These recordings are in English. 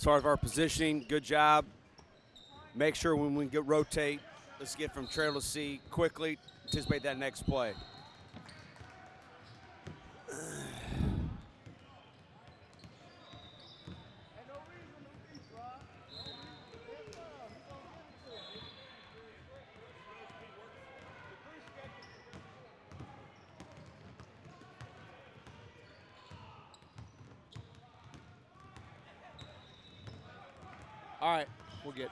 As far as our positioning, good job. Make sure when we get rotate, let's get from trail to sea quickly. Anticipate that next play. All right, we'll get.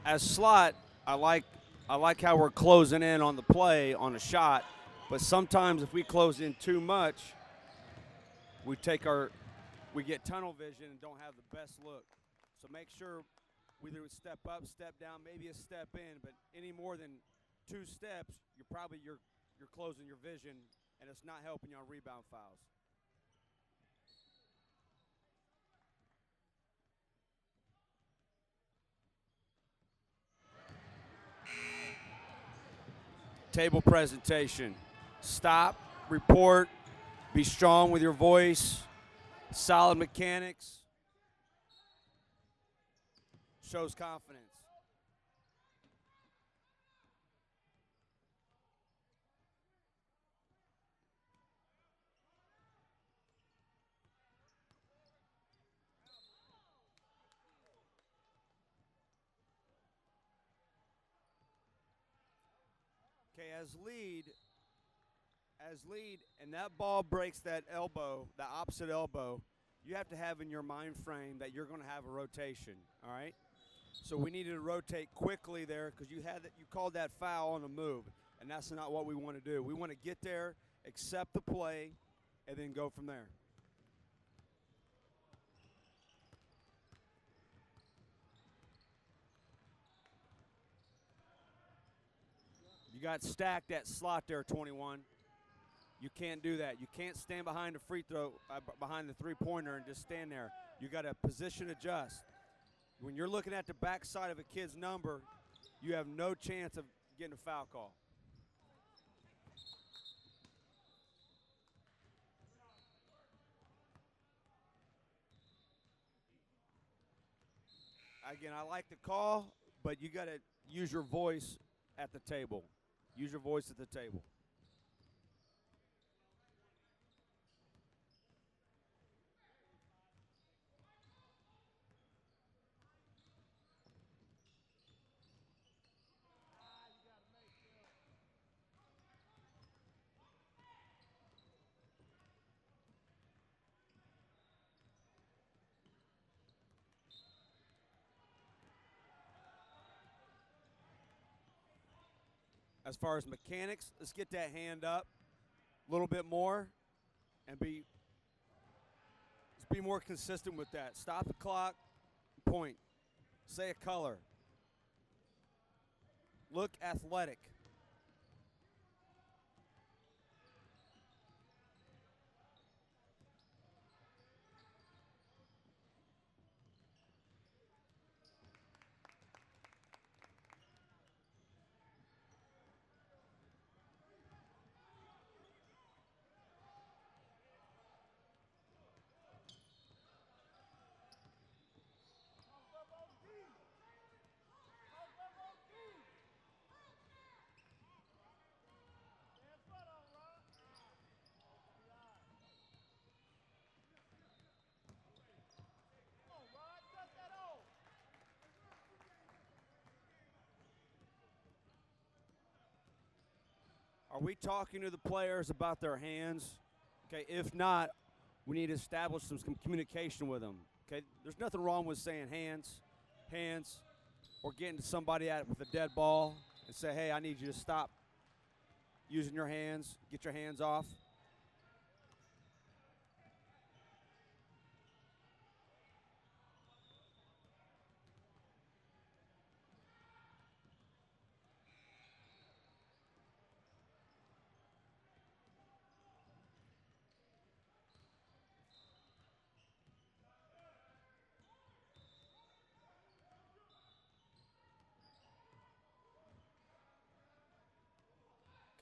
As slot, I like how we're closing in on the play on a shot, but sometimes if we close in too much, we get tunnel vision and don't have the best look. So make sure we either step up, step down, maybe a step in, but any more than 2 steps, you're closing your vision, and it's not helping you on rebound fouls. Table presentation. Stop, report, be strong with your voice, solid mechanics, shows confidence. Okay, as lead, and that ball breaks that elbow, the opposite elbow, you have to have in your mind frame that you're going to have a rotation, all right? So we needed to rotate quickly there because you called that foul on the move, and that's not what we want to do. We want to get there, accept the play, and then go from there. You got stacked that slot there, 21. You can't do that. You can't stand behind the free throw, behind the three-pointer and just stand there. You got to position adjust. When you're looking at the backside of a kid's number, you have no chance of getting a foul call. Again, I like the call, but you got to use your voice at the table. Use your voice at the table. As far as mechanics, let's get that hand up a little bit more and let's be more consistent with that. Stop the clock, point. Say a color. Look athletic. Are we talking to the players about their hands? Okay, if not, we need to establish some communication with them. Okay, there's nothing wrong with saying hands, hands, or getting to somebody at it with a dead ball and say, hey, I need you to stop using your hands, get your hands off.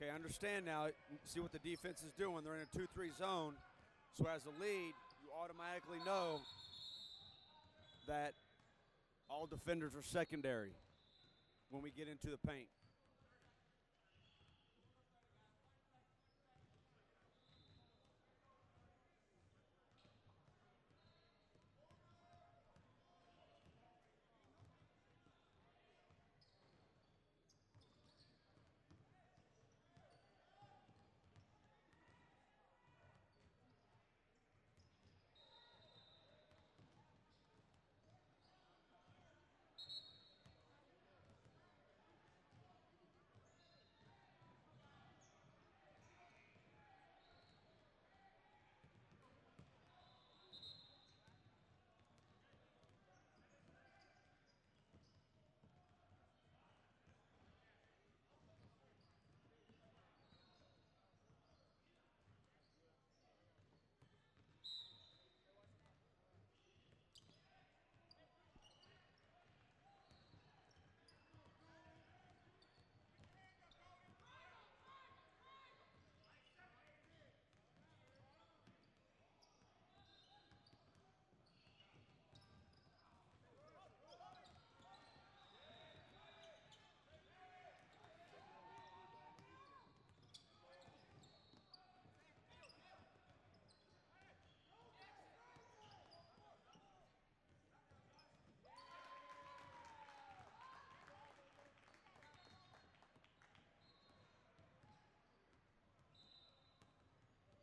Okay, understand now. See what the defense is doing. They're in a 2-3 zone. So as a lead, you automatically know that all defenders are secondary when we get into the paint.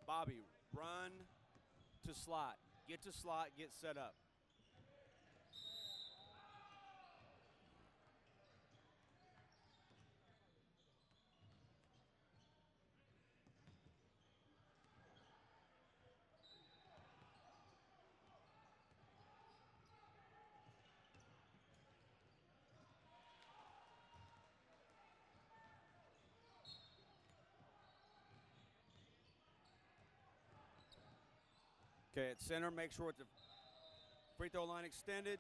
Bobby, run to slot. Get to slot, get set up. Okay, at center, make sure it's the free throw line extended.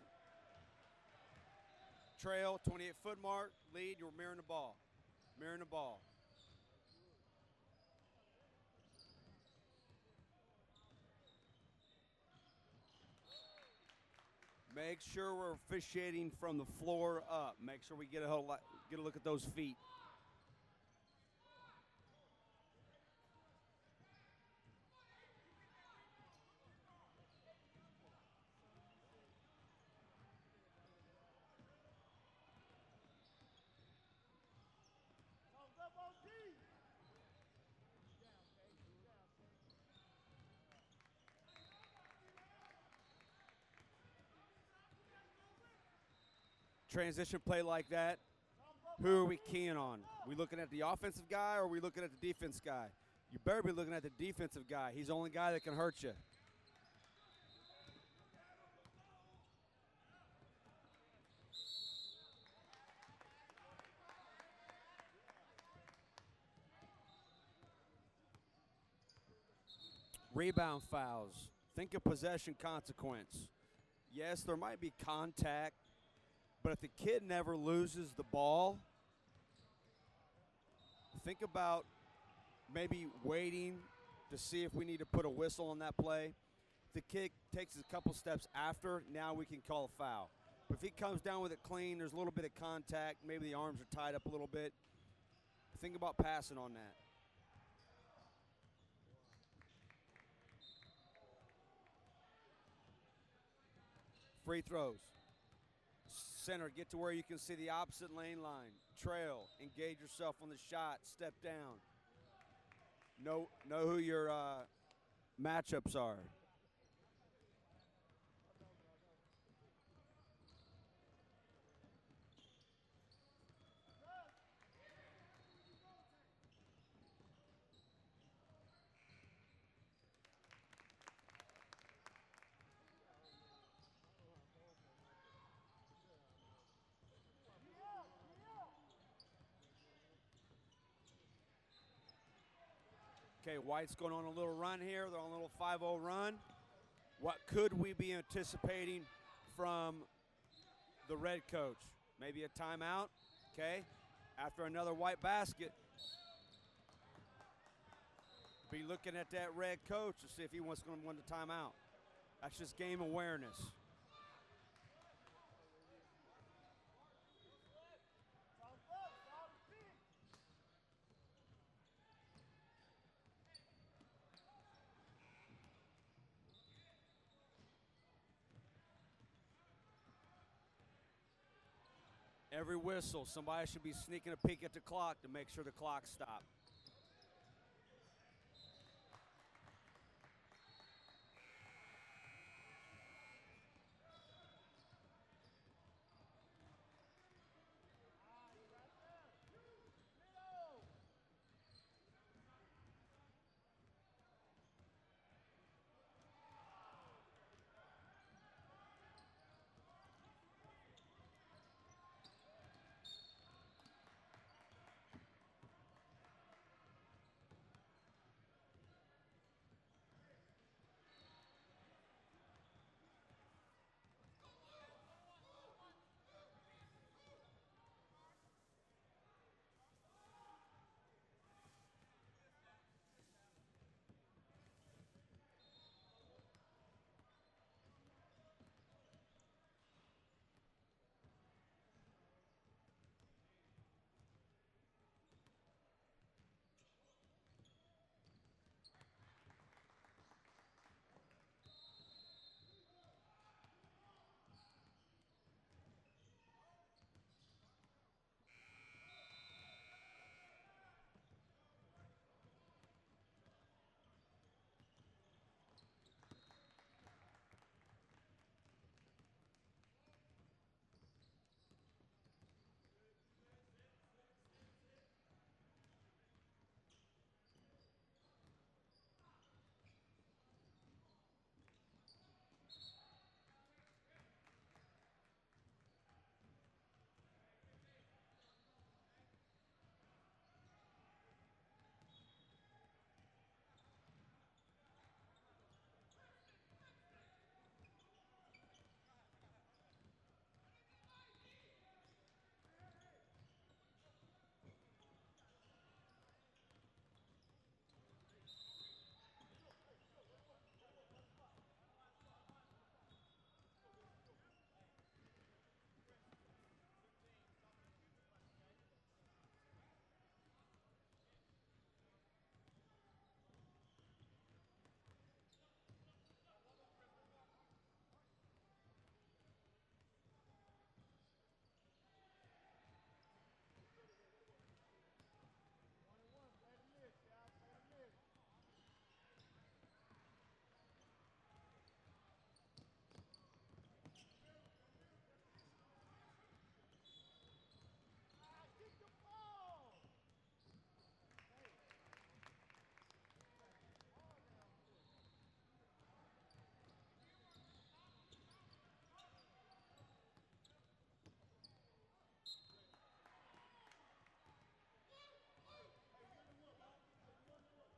Trail, 28-foot mark. Lead, you're mirroring the ball. Mirroring the ball. Make sure we're officiating from the floor up. Make sure we get a look at those feet. Transition play like that, who are we keying on? We looking at the offensive guy or are we looking at the defense guy? You better be looking at the defensive guy. He's the only guy that can hurt you. Rebound fouls. Think of possession consequence. Yes, there might be contact, but if the kid never loses the ball, think about maybe waiting to see if we need to put a whistle on that play. If the kid takes a couple steps after, now we can call a foul. But if he comes down with it clean, there's a little bit of contact, maybe the arms are tied up a little bit, think about passing on that. Free throws. Center, get to where you can see the opposite lane line. Trail, engage yourself on the shot, step down. Know who your matchups are. Okay, White's going on a little run here. They're on a little 5-0 run. What could we be anticipating from the red coach? Maybe a timeout, okay? After another White basket, be looking at that red coach to see if he wants to win the timeout. That's just game awareness. Every whistle, somebody should be sneaking a peek at the clock to make sure the clock stops.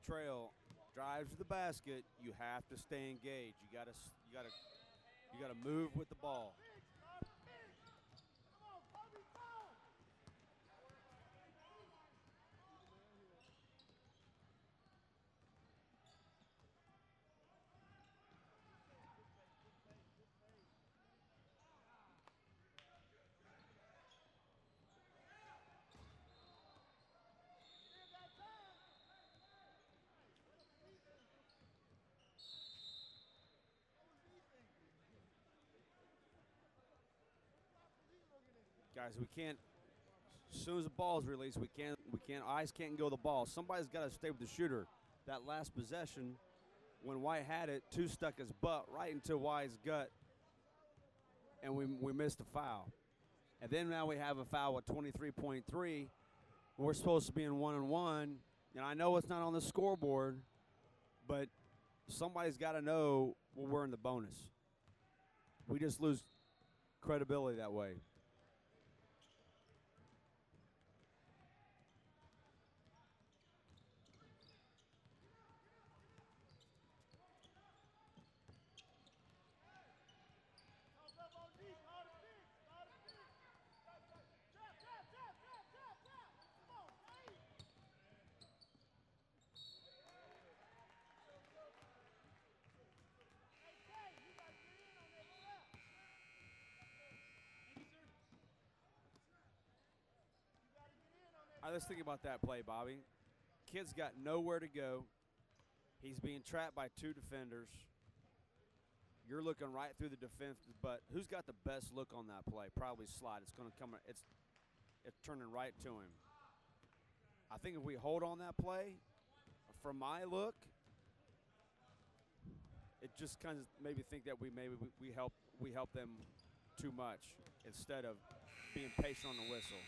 Trail drives to the basket. You have to stay engaged. You gotta move with the ball. Guys, we can't. As soon as the ball is released, we can't. Eyes can't go to the ball. Somebody's got to stay with the shooter. That last possession, when White had it, two stuck his butt right into White's gut, and we missed a foul. And then now we have a foul with 23.3. We're supposed to be in 1-on-1. And I know it's not on the scoreboard, but somebody's got to know when we're in the bonus. We just lose credibility that way. I was thinking about that play, Bobby. Kid's got nowhere to go. He's being trapped by two defenders. You're looking right through the defense, but who's got the best look on that play? Probably Slot. It's going to come. It's turning right to him. I think if we hold on that play, from my look, it just kind of maybe think that we help them too much instead of being patient on the whistle.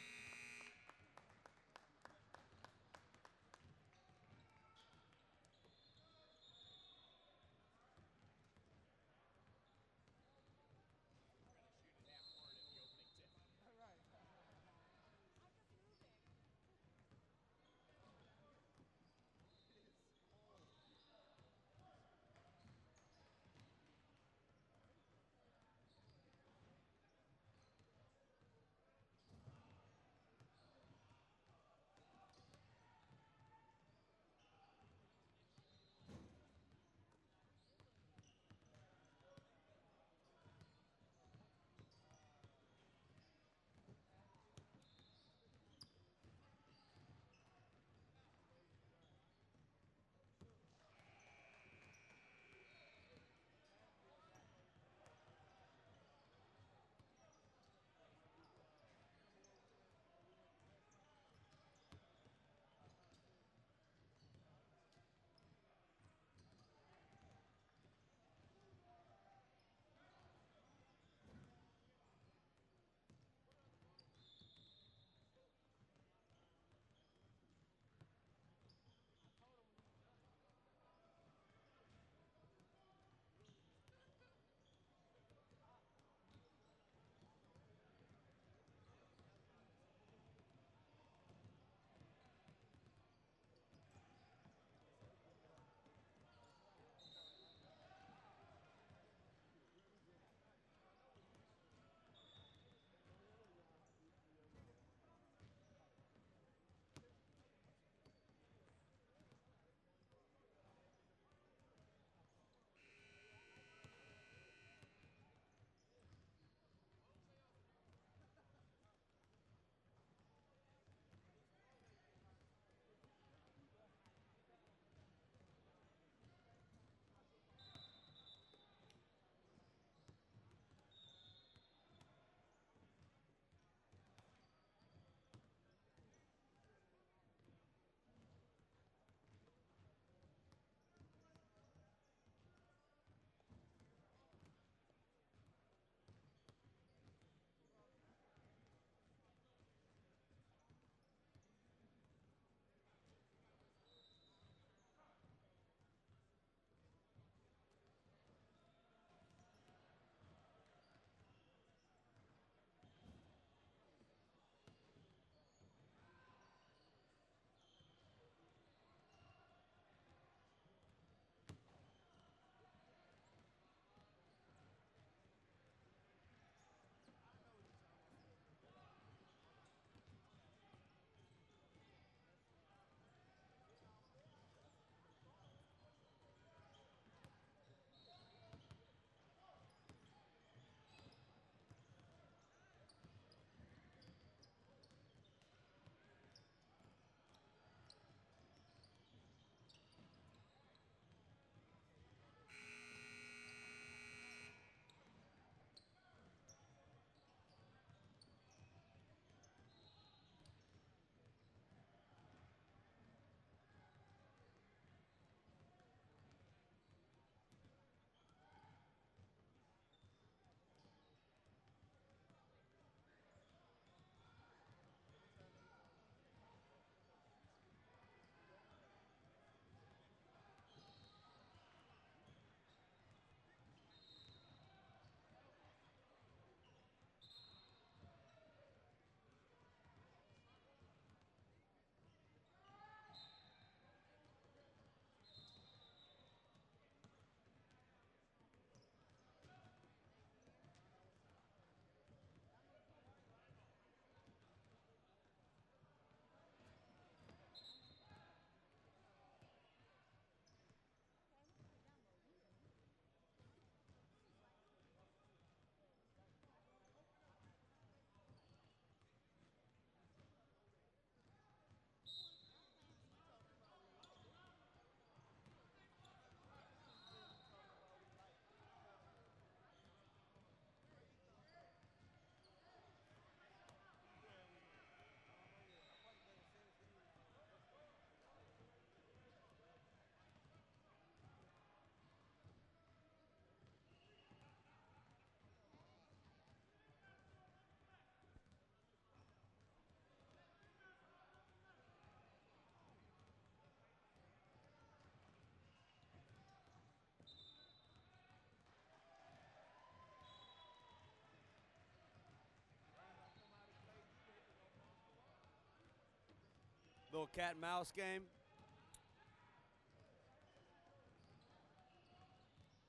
Little cat and mouse game.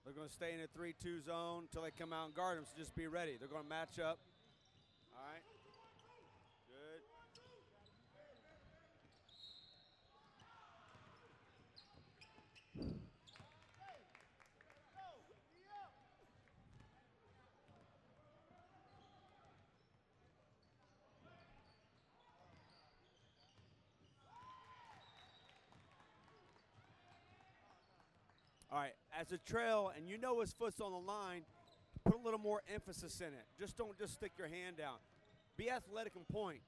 They're going to stay in a 3-2 zone until they come out and guard them, so just be ready. They're going to match up. All right. Good. All right, as a trail, and you know his foot's on the line, put a little more emphasis in it. Just don't just stick your hand down. Be athletic and point.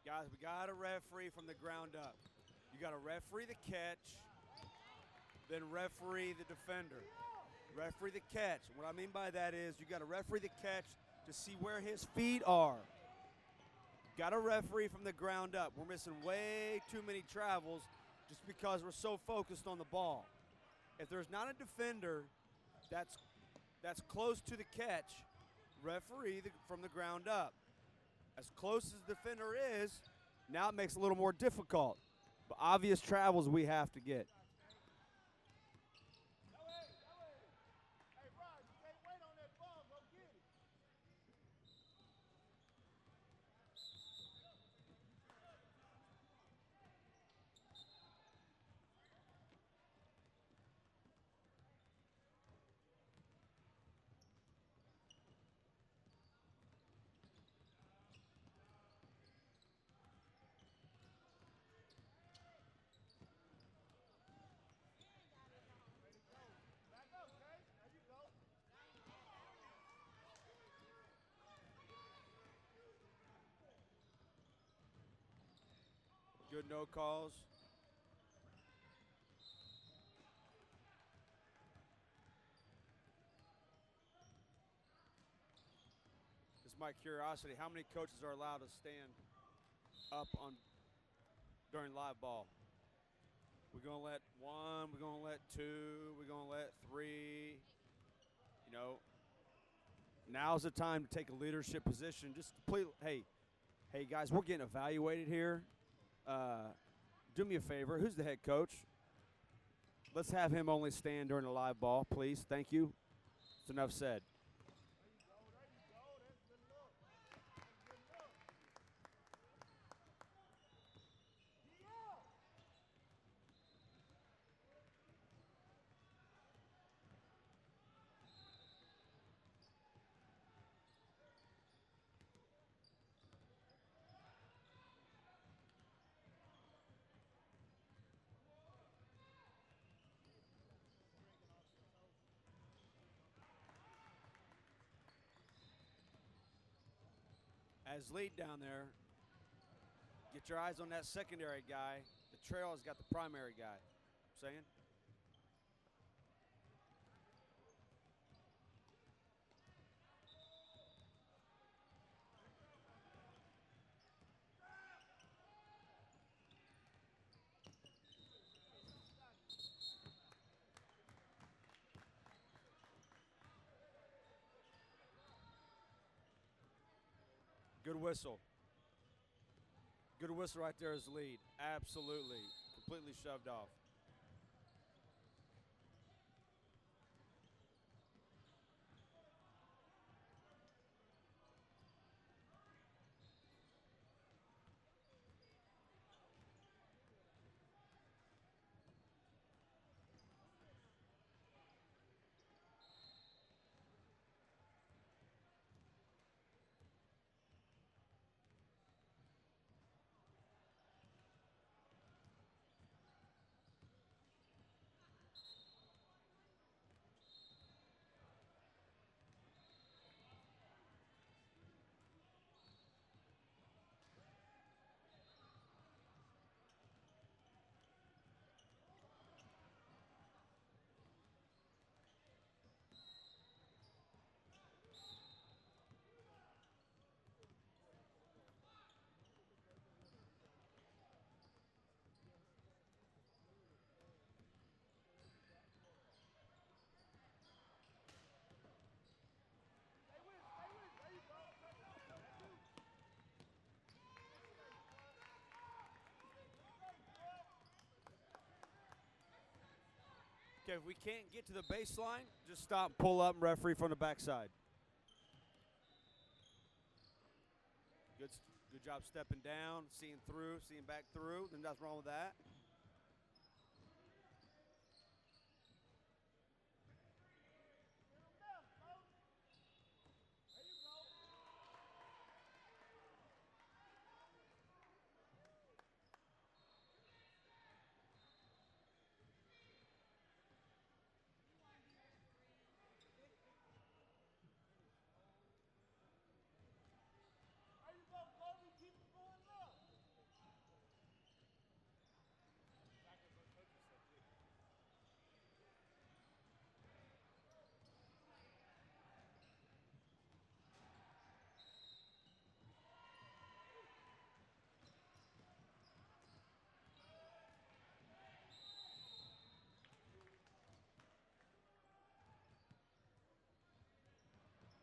Guys, we got to referee from the ground up. You got to referee the catch, then referee the defender. Referee the catch. What I mean by that is you got to referee the catch to see where his feet are. Got to referee from the ground up. We're missing way too many travels just because we're so focused on the ball. If there's not a defender that's close to the catch, referee from the ground up. As close as the defender is, now it makes it a little more difficult. But obvious travels we have to get. Good no calls. This is my curiosity. How many coaches are allowed to stand up during live ball? We're going to let one, we're going to let two, we're going to let three. You know, now's the time to take a leadership position. Just play, hey guys, we're getting evaluated here. Do me a favor. Who's the head coach? Let's have him only stand during the live ball, please. Thank you. That's enough said. As lead down there, get your eyes on that secondary guy. The trail has got the primary guy. I'm saying? Good whistle. Good whistle right there as the lead. Absolutely. Completely shoved off. Okay, if we can't get to the baseline, just stop, pull up, and referee from the backside. Good job stepping down, seeing through, seeing back through. Then nothing wrong with that.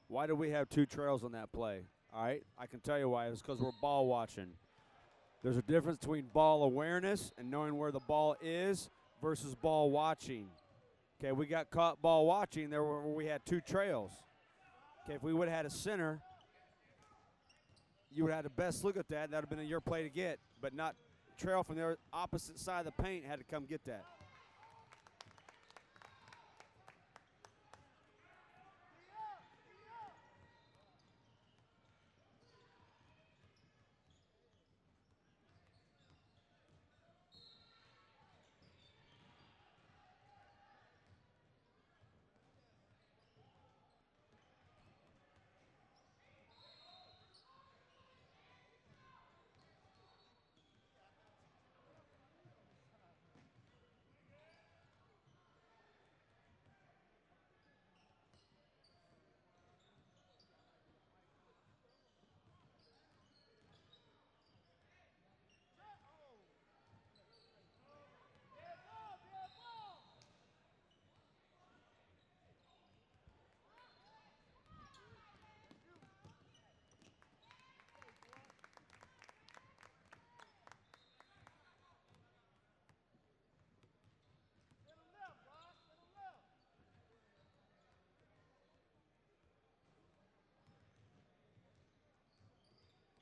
Why do we have 2 trails on that play? All right, I can tell you why. It's because we're ball watching. There's a difference between ball awareness and knowing where the ball is versus ball watching. Okay, we got caught ball watching there where we had 2 trails. Okay, if we would have had a center, you would have had the best look at that. That would have been your play to get, but not trail from the opposite side of the paint had to come get that.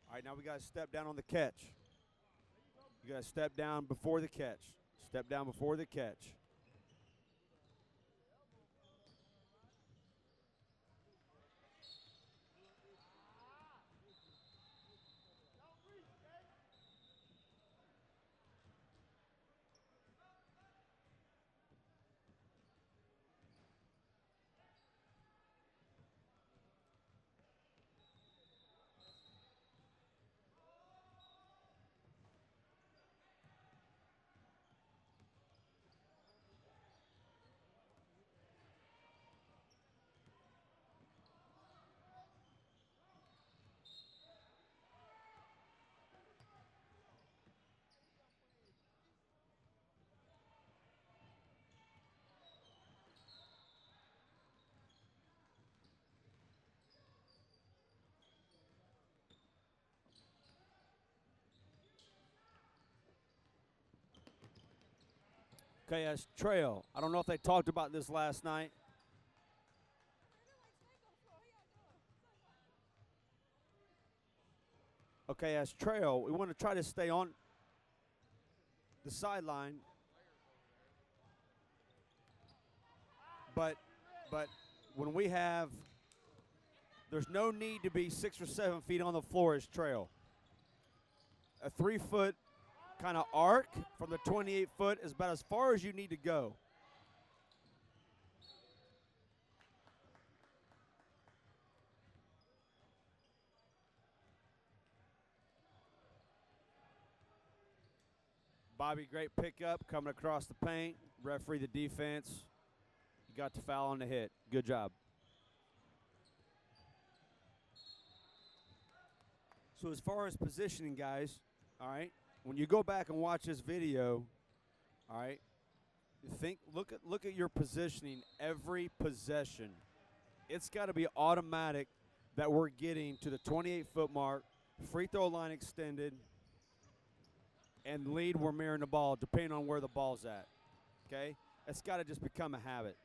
All right, now we got to step down on the catch. You got to step down before the catch. Step down before the catch. Okay, that's trail. I don't know if they talked about this last night. Okay, as trail, we want to try to stay on the sideline, but when we have, there's no need to be 6 or 7 feet on the floor as trail. A 3-foot kind of arc from the 28-foot is about as far as you need to go. Bobby, great pickup coming across the paint. Referee the defense. You got the foul on the hit. Good job. So as far as positioning, guys, all right, when you go back and watch this video, all right, look at your positioning every possession. It's got to be automatic that we're getting to the 28-foot mark, free throw line extended, and lead we're mirroring the ball depending on where the ball's at. Okay? It's got to just become a habit.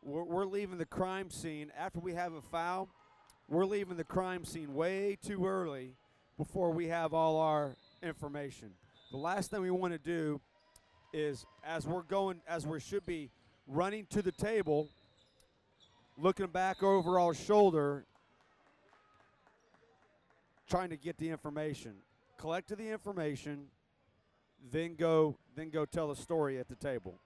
We're leaving the crime scene after we have a foul. We're leaving the crime scene way too early before we have all our information. The last thing we want to do is, as we should be running to the table, looking back over our shoulder, trying to get the information. Collect the information, then go tell the story at the table.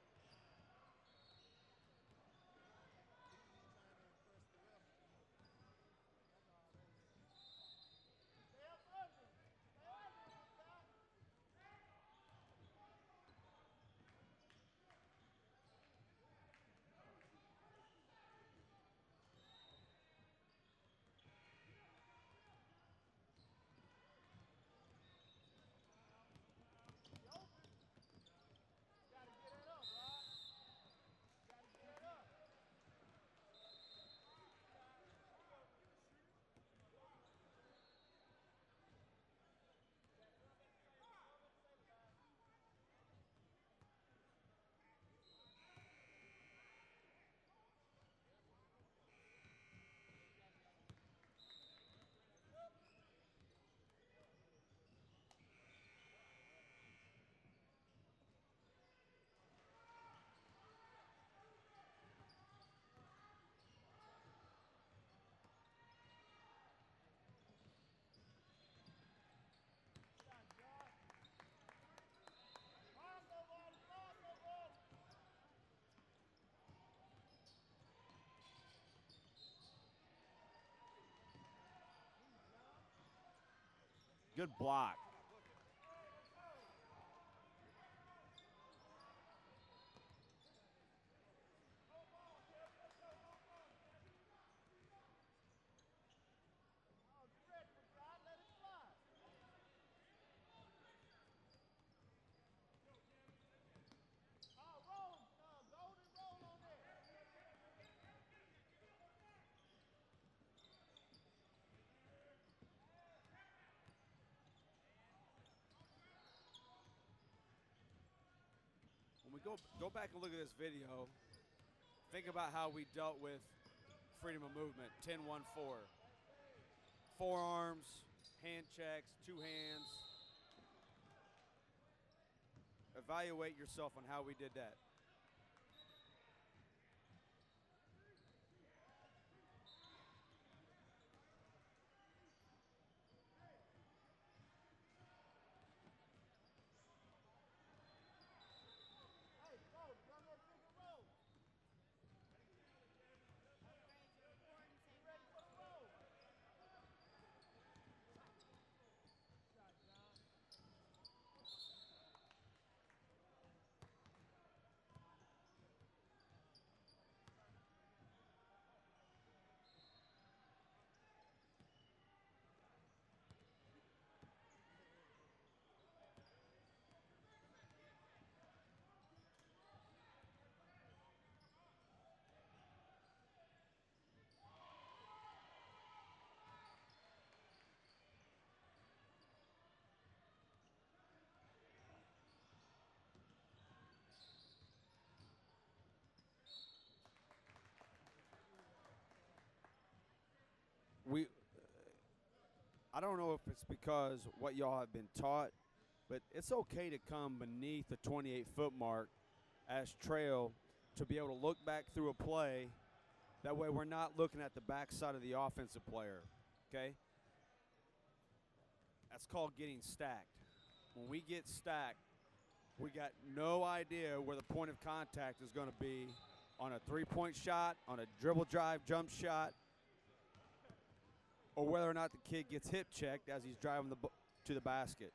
Good block. When we go back and look at this video, think about how we dealt with freedom of movement, 10-1-4. Forearms, hand checks, two hands. Evaluate yourself on how we did that. I don't know if it's because what y'all have been taught, but it's okay to come beneath the 28-foot mark as trail to be able to look back through a play. That way we're not looking at the backside of the offensive player, okay? That's called getting stacked. When we get stacked, we got no idea where the point of contact is going to be on a three-point shot, on a dribble drive jump shot, or whether or not the kid gets hip checked as he's driving to the basket.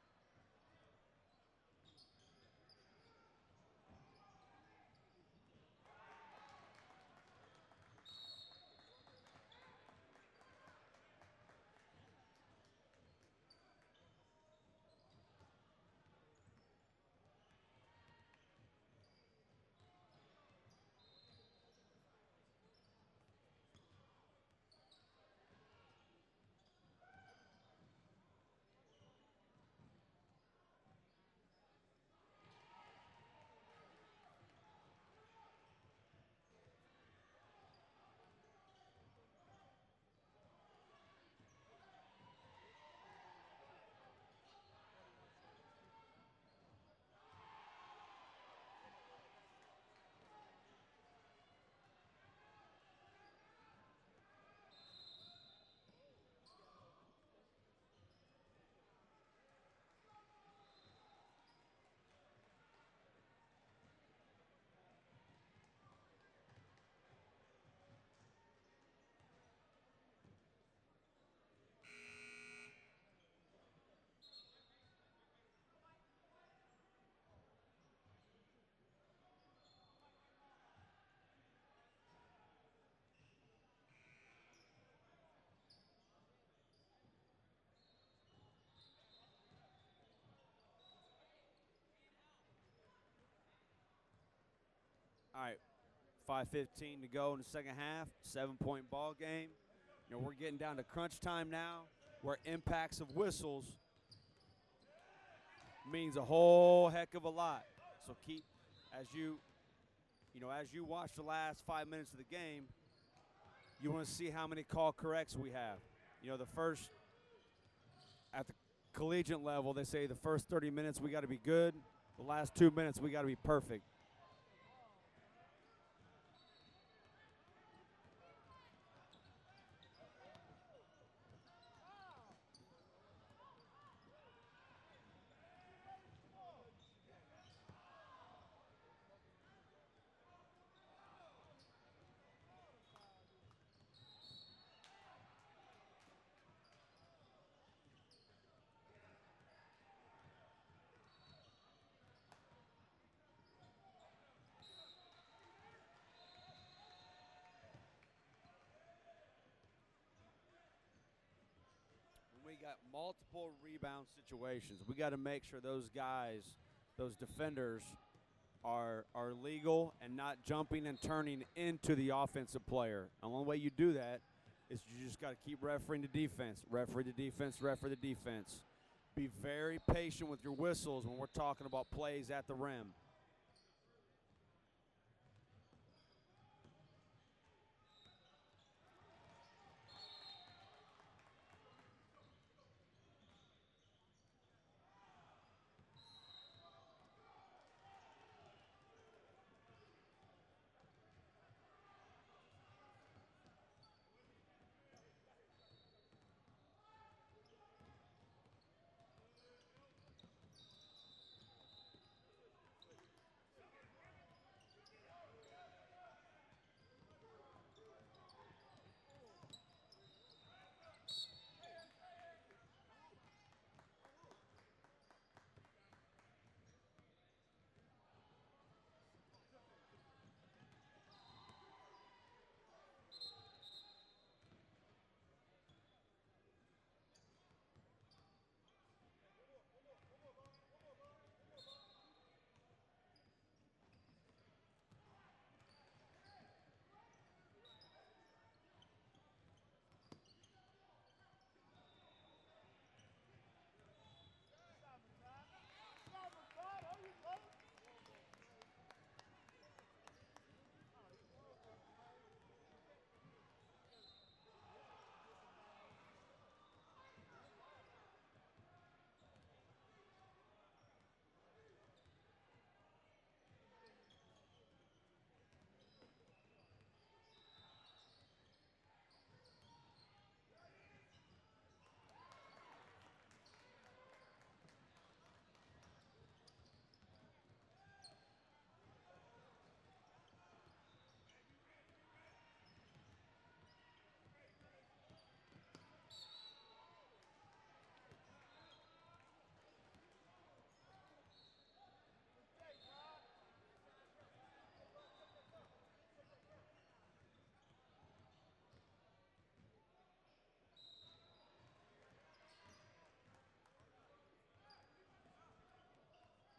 All right, 5:15 to go in the second half, 7-point ball game. We're getting down to crunch time now, where impacts of whistles means a whole heck of a lot. So keep, as you watch the last 5 minutes of the game, you want to see how many call corrects we have. The first, at the collegiate level, they say the first 30 minutes we got to be good. The last 2 minutes we got to be perfect. We got multiple rebound situations. We got to make sure those guys, those defenders, are legal and not jumping and turning into the offensive player. And the only way you do that is you just got to keep refereeing the defense, referee the defense, referee the defense. Be very patient with your whistles when we're talking about plays at the rim.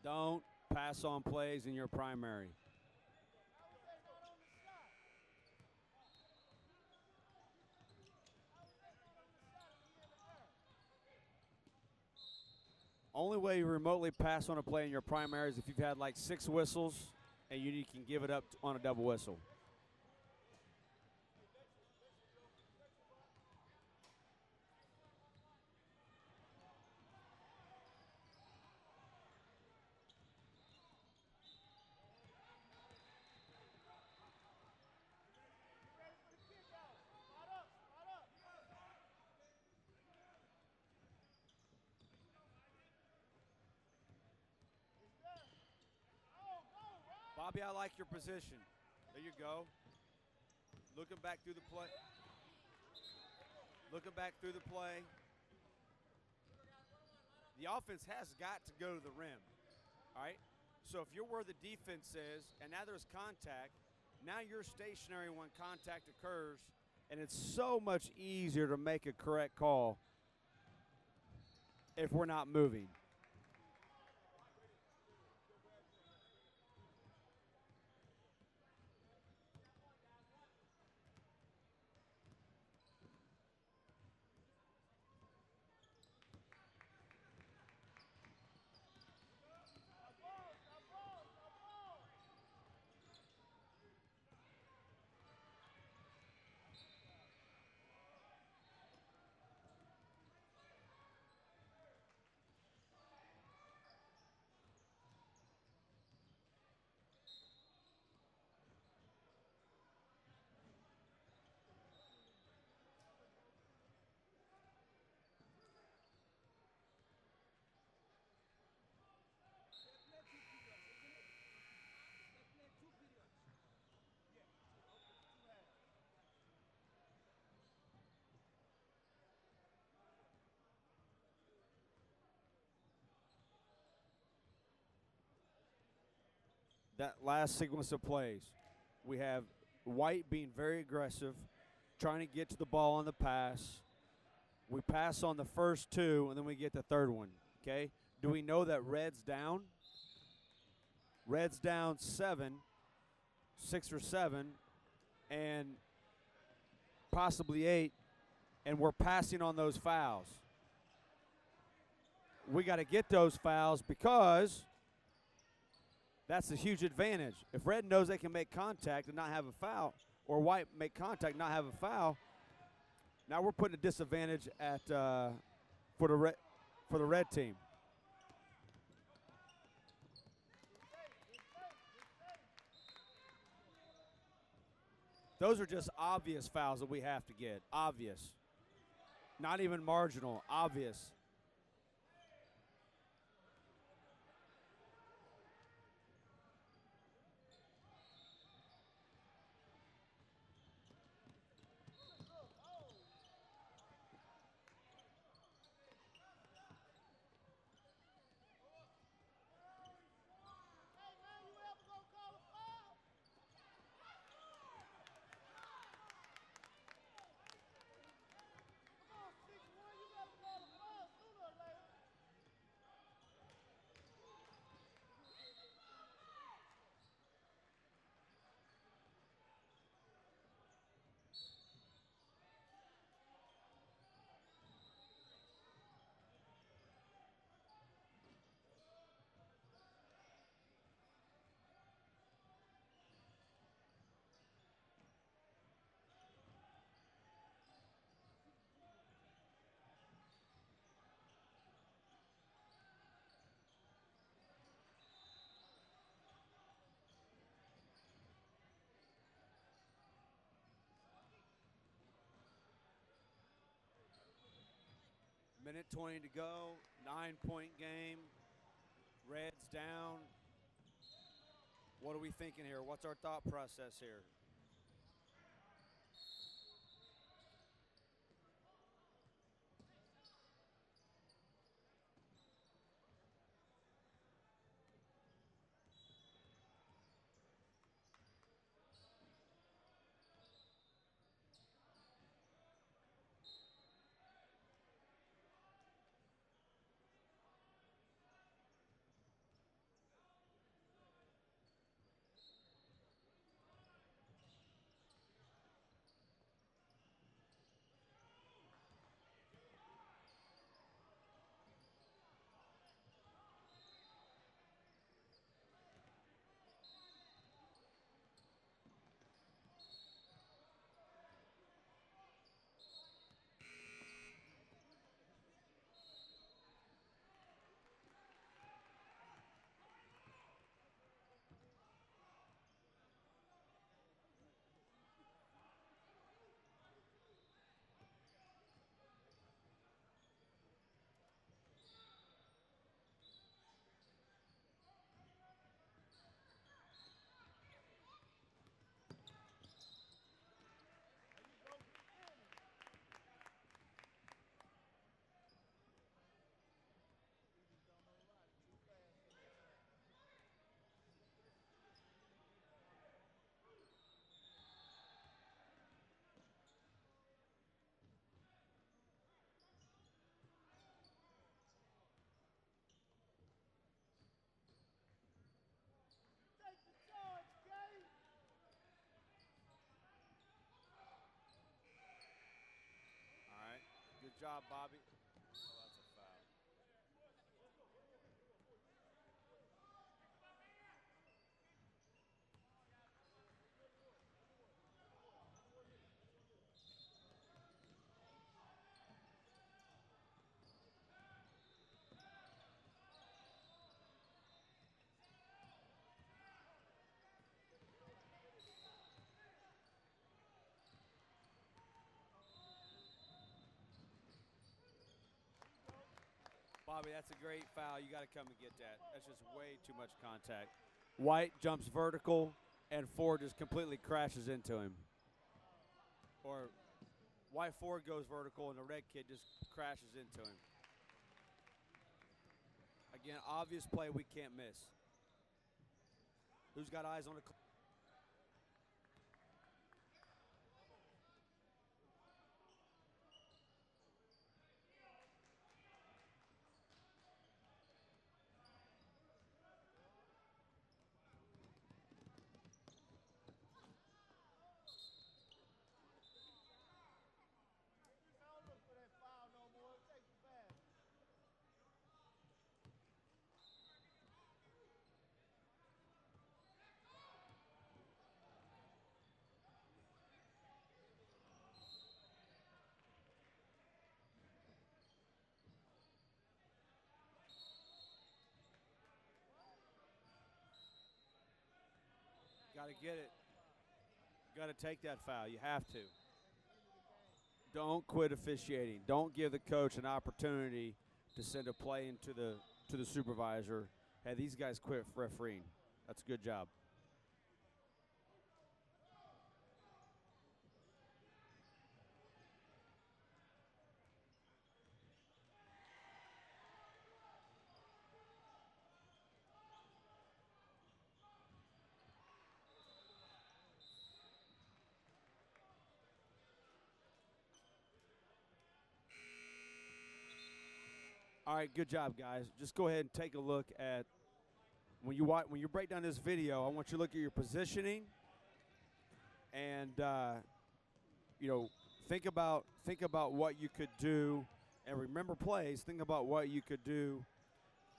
Don't pass on plays in your primary. Only way you remotely pass on a play in your primary is if you've had like 6 whistles and you can give it up on a double whistle. Bobby, I like your position. There you go. Looking back through the play. Looking back through the play. The offense has got to go to the rim, all right? So if you're where the defense is and now there's contact, now you're stationary when contact occurs, and it's so much easier to make a correct call if we're not moving. that last sequence of plays, we have White being very aggressive, trying to get to the ball on the pass. We pass on the first two, and then we get the third one, okay? Do we know that Red's down? Red's down 6 or 7, and possibly 8, and we're passing on those fouls. We got to get those fouls because that's a huge advantage. If Red knows they can make contact and not have a foul, or White make contact and not have a foul, now we're putting a disadvantage at for the red team. Those are just obvious fouls that we have to get. Obvious. Not even marginal. Obvious. Minute 20 to go. 9-point game. Red's down. What are we thinking here? What's our thought process here? All right. Good job, Bobby. Oh, that's a foul. Bobby, that's a great foul. You got to come and get that. That's just way too much contact. White jumps vertical, and Ford just completely crashes into him. Or White Ford goes vertical, and the red kid just crashes into him. Again, obvious play we can't miss. Who's got eyes on the clock? Got to get it. Got to take that foul. You have to. Don't quit officiating. Don't give the coach an opportunity to send a play into the supervisor. Hey, these guys quit refereeing. That's a good job. All right, good job, guys. Just go ahead and take a look at when you break down this video. I want you to look at your positioning and think about what you could do, and remember plays. Think about what you could do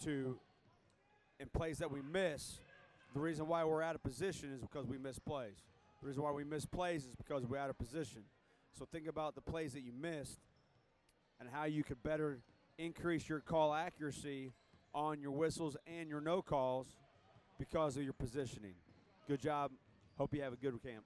in plays that we miss. The reason why we're out of position is because we miss plays. The reason why we miss plays is because we're out of position. So think about the plays that you missed and how you could better increase your call accuracy on your whistles and your no calls because of your positioning. Good job. Hope you have a good camp.